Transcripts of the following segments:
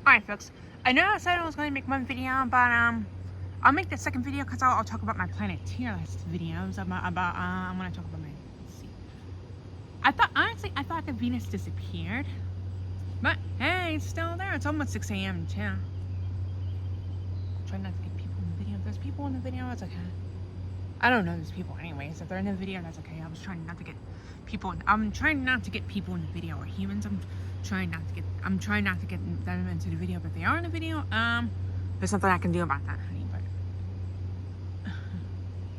Alright folks, I know I said I was going to make one video, but I'll make the second video because I'll talk about my planet tier list videos I'm going to talk about my, let's see. I thought that Venus disappeared, but hey, it's still there. It's almost 6 a.m. too. Try not to get people in the video. If there's people in the video, it's okay. I don't know there's people anyways. If they're in the video, that's okay. I'm trying not to get people in the video or humans. I'm trying not to get them into the video, but if they are in the video, there's nothing I can do about that, honey. But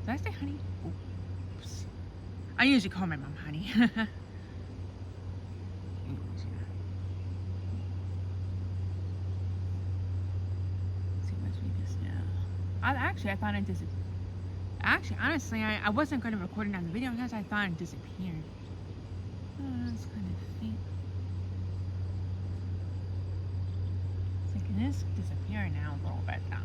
did I say honey? Oops. I usually call my mom honey. Anyways, yeah. Let's see what's Venus now. I thought it disappeared. Actually, honestly, I wasn't going to record it on the video because I thought it disappeared. It's kind of faint. It's like it is disappearing now a little bit now.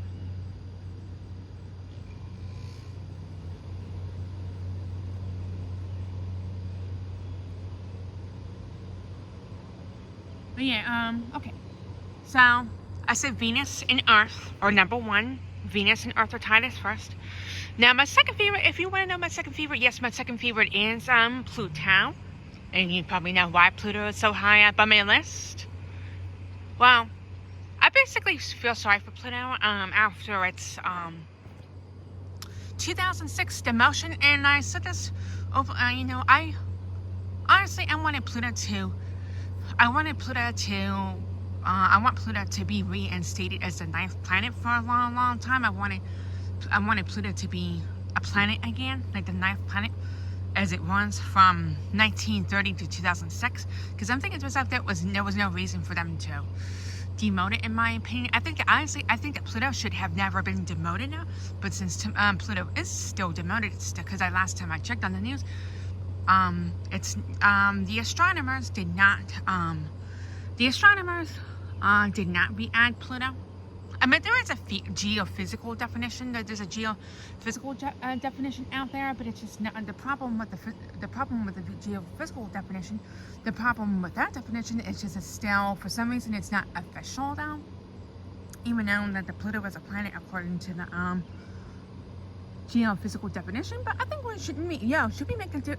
But yeah, okay. So, I said Venus and Earth are number one. Venus and Earth are tied as first. Now, my second favorite, if you want to know my second favorite, yes, my second favorite is Pluto. And you probably know why Pluto is so high up on my list. Well, I basically feel sorry for Pluto after its 2006 demotion. And I said this over, I want Pluto to be reinstated as the 9th planet for a long, long time. I wanted Pluto to be a planet again, like the 9th planet, as it was from 1930 to 2006. Because I'm thinking to myself, there was no reason for them to demote it, in my opinion. I think that Pluto should have never been demoted now. But since Pluto is still demoted, it's because last time I checked on the news, the astronomers did not re-add Pluto. I mean, there is a geophysical definition. There's a geophysical definition out there, but it's just not the problem with the geophysical definition. The problem with that definition is just it's still, for some reason, it's not official though. Even though that the Pluto is a planet according to the geophysical definition, but I think we should make a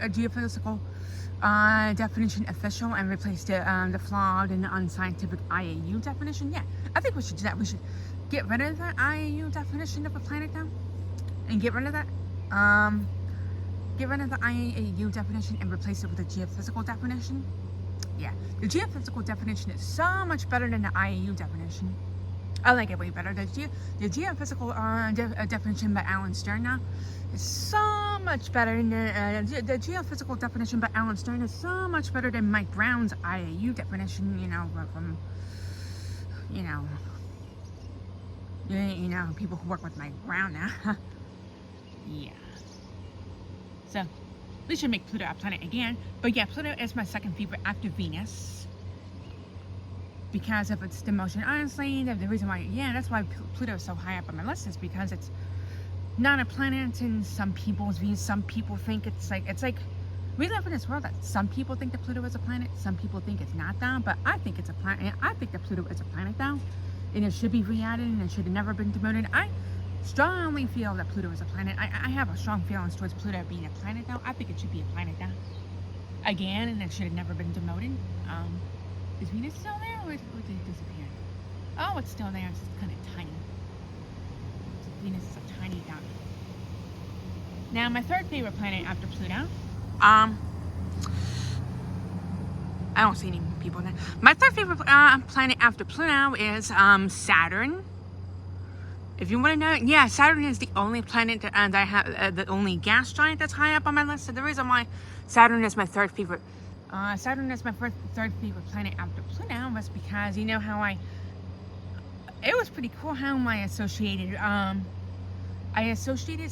geophysical definition official and replace the flawed and unscientific IAU definition. Yeah, I think we should do that. We should get rid of that IAU definition of a planet now, and get rid of the IAU definition and replace it with a geophysical definition. Yeah, the geophysical definition is so much better than the IAU definition. I like it way better. The geophysical definition by Alan Stern now is so much better than the geophysical definition by Alan Stern is so much better than Mike Brown's IAU definition. People who work with Mike Brown now. Yeah. So we should make Pluto a planet again. But yeah, Pluto is my second favorite after Venus, because of its demotion. Honestly, the reason why, that's why Pluto is so high up on my list is because it's not a planet in some people's views. Some people think it's like we live in this world that some people think that Pluto is a planet, some people think it's not though, but I think it's a planet. I think that Pluto is a planet though, and it should be re-added, and it should have never been demoted. I strongly feel that Pluto is a planet. I have a strong feelings towards Pluto being a planet though. I think it should be a planet though, again, and it should have never been demoted. Is Venus still there, or did it disappear? Oh, it's still there. It's just kind of tiny. Venus is a tiny dot. Now, my third favorite planet after Pluto. I don't see any people there. My third favorite planet after Pluto is Saturn. If you want to know, yeah, Saturn is the only planet that I have, the only gas giant that's high up on my list. So the reason why Saturn is my third favorite. Saturn is my third favorite planet after Pluto was because it was pretty cool how I associated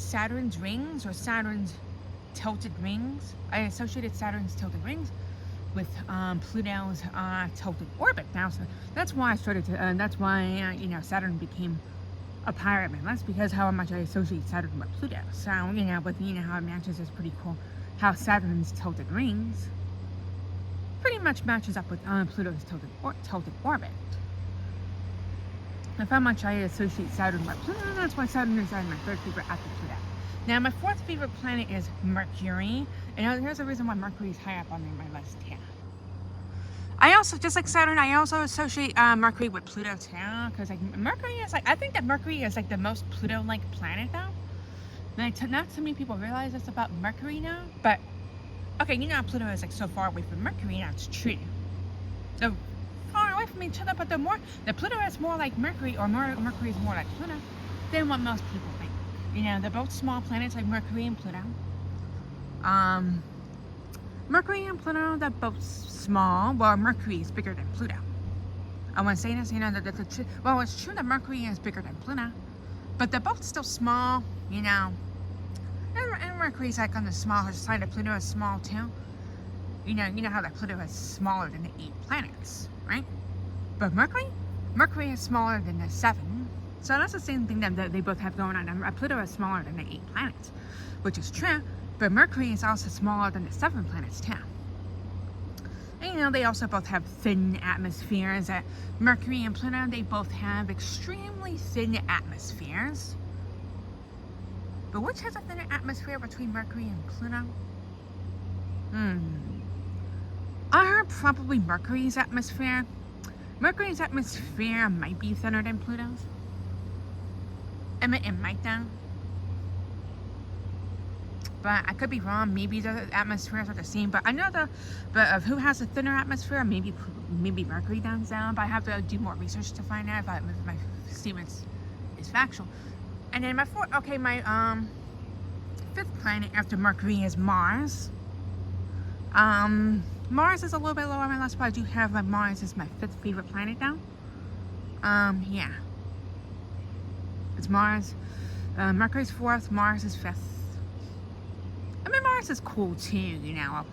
Saturn's rings, or Saturn's tilted rings. I associated Saturn's tilted rings with Pluto's tilted orbit. Now, so that's why I started to. That's why Saturn became a pirate man. That's because how much I associate Saturn with Pluto. So how it matches is pretty cool. How Saturn's tilted rings pretty much matches up with Pluto's tilted orbit. That's how much I associate Saturn with Pluto. That's why Saturn is my third favorite after Pluto. Now, my fourth favorite planet is Mercury. And here's the reason why Mercury is high up on my list here. I also, just like Saturn, I also associate Mercury with Pluto too. Because like, Mercury is like, I think that Mercury is like the most Pluto-like planet though. Like, not so many people realize this about Mercury now. But, okay, you know how Pluto is like so far away from Mercury. Now it's true. So, far away from each other, but the Pluto is more like Mercury, or Mercury is more like Pluto than what most people think. You know, they're both small planets like Mercury and Pluto. Mercury and Pluto, they're both small. Well, Mercury is bigger than Pluto. I want to say this, you know, well, it's true that Mercury is bigger than Pluto, but they're both still small, you know. And Mercury's like on the smaller side of Pluto is small too. You know how that Pluto is smaller than the 8 planets, right? But Mercury is smaller than the 7. So that's the same thing that they both have going on. Pluto is smaller than the 8 planets, which is true. But Mercury is also smaller than the 7 planets too. And you know, they also both have thin atmospheres. Mercury and Pluto, they both have extremely thin atmospheres. But which has a thinner atmosphere between Mercury and Pluto? I heard probably Mercury's atmosphere. Mercury's atmosphere might be thinner than Pluto's. It might though. But I could be wrong. Maybe the atmospheres are the same. But I know of who has a thinner atmosphere, maybe Mercury down. But I have to do more research to find out if my statement is factual. And then my fifth planet after Mercury is Mars. Mars is a little bit lower on my list, but I do have Mars as my 5th favorite planet now. Yeah. It's Mars. Mercury's 4th, Mars is 5th. I mean, Mars is cool too, you know.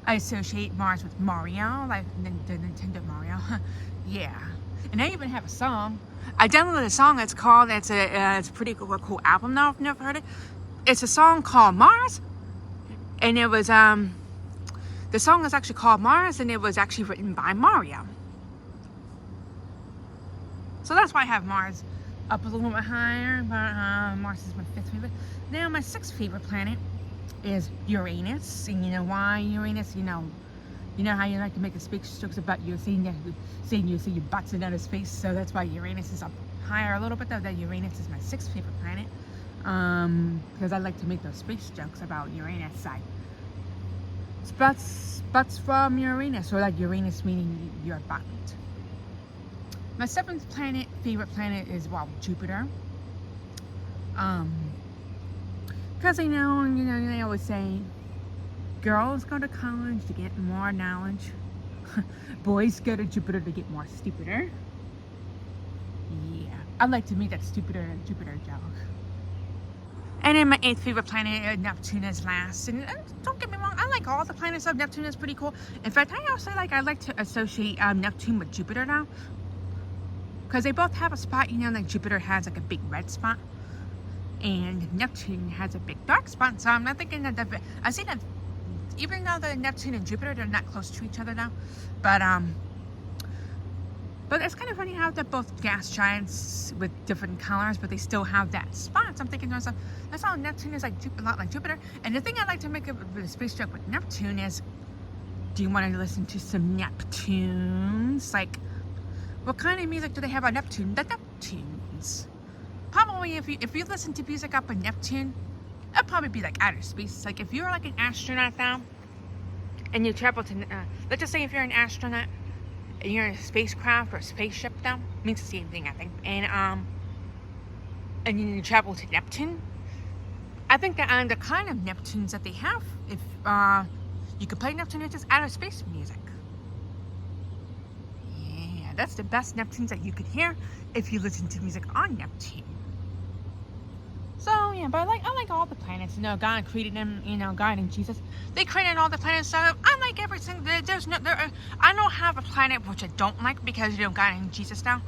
I associate Mars with Mario, like the Nintendo Mario. Yeah. And I even have a song. I downloaded a song. It's a pretty cool album though. If you've never heard it. It's a song called Mars. And it was, the song is actually called Mars, and it was actually written by Mario. So that's why I have Mars up a little bit higher, but Mars is my 5th favorite. Now my 6th favorite planet is Uranus, and you know why Uranus? You know how you like to make the space jokes about you saying you see your butts in outer space, so that's why Uranus is up higher a little bit though. That Uranus is my 6th favorite planet. Because I like to make those space jokes about Uranus, like butts from Uranus, or like Uranus meaning your butt. My 7th favorite planet is, well, Jupiter. Because I know, they always say, girls go to college to get more knowledge. Boys go to Jupiter to get more stupider. Yeah, I'd like to make that Jupiter joke. And then my 8th favorite planet, Neptune, is last. And don't get me wrong, I like all the planets of Neptune. Is pretty cool. In fact, I like to associate Neptune with Jupiter now. Because they both have a spot, like Jupiter has like a big red spot. And Neptune has a big dark spot. So I'm not thinking that I see that even though the Neptune and Jupiter, they're not close to each other now. But it's kind of funny how they're both gas giants with different colors, but they still have that spot. So I'm thinking to myself, that's how Neptune is like a lot like Jupiter. And the thing I like to make a space joke with Neptune is, do you want to listen to some Neptunes? Like, what kind of music do they have on Neptune? The Neptunes. Probably if you listen to music up in Neptune, it'll probably be like outer space. Like if you're like an astronaut now, and you travel to, let's just say if you're an astronaut, and you're in a spacecraft or a spaceship now, means the same thing, I think. And you travel to Neptune. I think that the kind of Neptunes that they have, if you could play Neptune, it's just outer space music. Yeah, that's the best Neptunes that you could hear if you listen to music on Neptune. So yeah, but I like all the planets. God created them. God and Jesus, they created all the planets. So I like everything. I don't have a planet which I don't like because God and Jesus now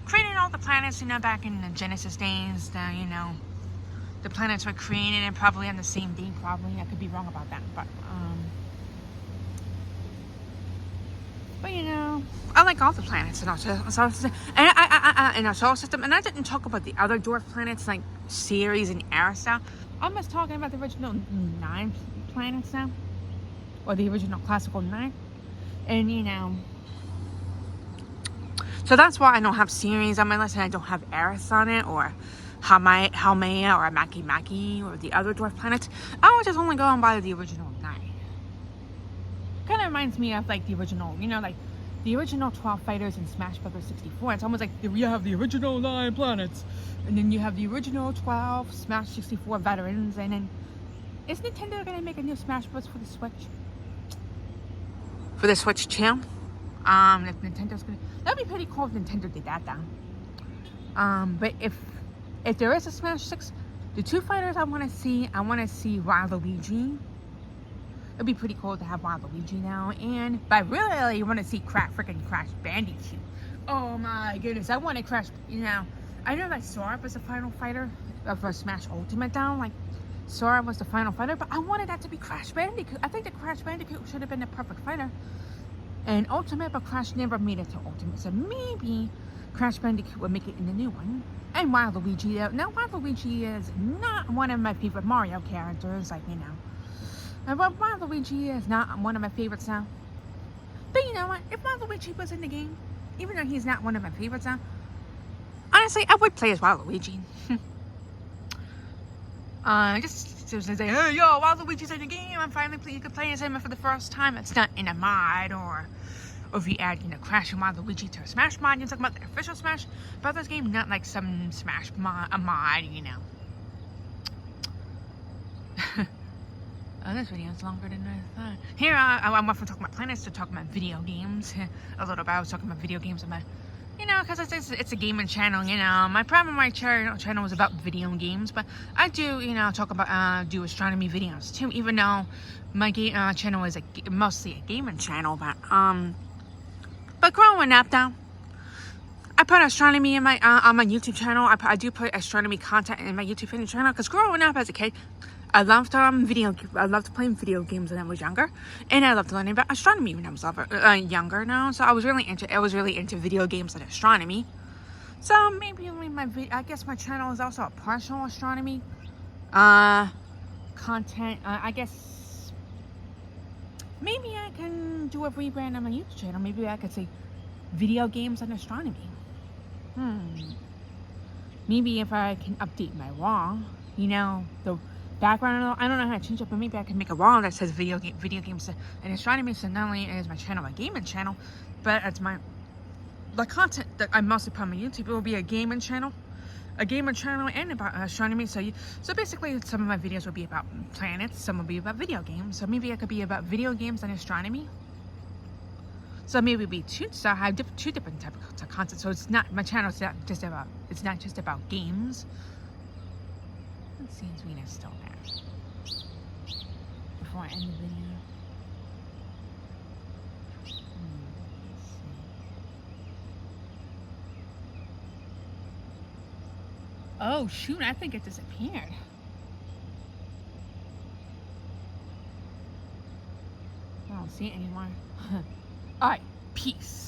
created all the planets. Back in the Genesis days, the planets were created and probably on the same day. Probably I could be wrong about that, but But you know, I like all the planets in our solar system, and in our solar system. And I didn't talk about the other dwarf planets like Ceres and Eris. I'm just talking about the original 9 planets now, or the original classical 9. And you know, so that's why I don't have Ceres on my list, and I don't have Eris on it, or Haumea, or Makemake, or the other dwarf planets. I was just only going by the original 9. Kind of reminds me of like the original, you know, like the original 12 fighters in Smash Bros. 64. It's almost like you have the original 9 planets, and then you have the original 12 Smash 64 veterans, and then is Nintendo gonna make a new Smash Bros. For the Switch? For the Switch 2? If Nintendo's gonna, that'd be pretty cool if Nintendo did that though. But if there is a Smash 6, the 2 fighters I want to see Waluigi. It'd be pretty cool to have Waluigi now, but I really want to see freaking Crash Bandicoot. Oh my goodness, I want to Crash. You know, I know that Sora was the final fighter for Smash Ultimate down. Like Sora was the final fighter, but I wanted that to be Crash Bandicoot. I think that Crash Bandicoot should have been the perfect fighter. And Ultimate, but Crash never made it to Ultimate, so maybe Crash Bandicoot would make it in the new one. And Waluigi, now Waluigi is not one of my favorite Mario characters, like, you know. But Waluigi is not one of my favorites now. But you know what? If Waluigi was in the game, even though he's not one of my favorites now, honestly, I would play as Waluigi. Just to say, hey, yo, Waluigi's in the game. I'm finally you could play as him for the first time. It's not in a mod, or if you add, you know, Crash and Waluigi to a Smash mod. You're talking about the official Smash Brothers game, not like some Smash mod, you know. Oh, this video is longer than I thought. Here, I went from talking about planets to talking about video games. A little bit, I was talking about video games. You know, because it's a gaming channel, you know. My primary channel was about video games, but I do, you know, talk about, do astronomy videos too, even though my channel is mostly a gaming channel, but growing up though, I put astronomy in my, on my YouTube channel. I do put astronomy content in my YouTube channel, because growing up as a kid, I loved playing video games when I was younger, and I loved learning about astronomy when I was younger now. So I was really into video games and astronomy. So maybe I guess my channel is also a partial astronomy content. I guess maybe I can do a rebrand on my YouTube channel. Maybe I could say video games and astronomy. Maybe if I can update my wall, you know, the background, I don't know how to change it, but maybe I can make a wall that says video games and astronomy. So not only is my channel a gaming channel, but it's the content that I mostly put on my YouTube. It will be a gaming channel and about astronomy. So basically, some of my videos will be about planets, some will be about video games. So maybe it could be about video games and astronomy. So maybe it'll be two different types of content. So it's not, my channel is not just about games. Let's see if Venus still there before I end the video. Let's see. Oh shoot, I think it disappeared. I don't see it anymore. Alright, peace.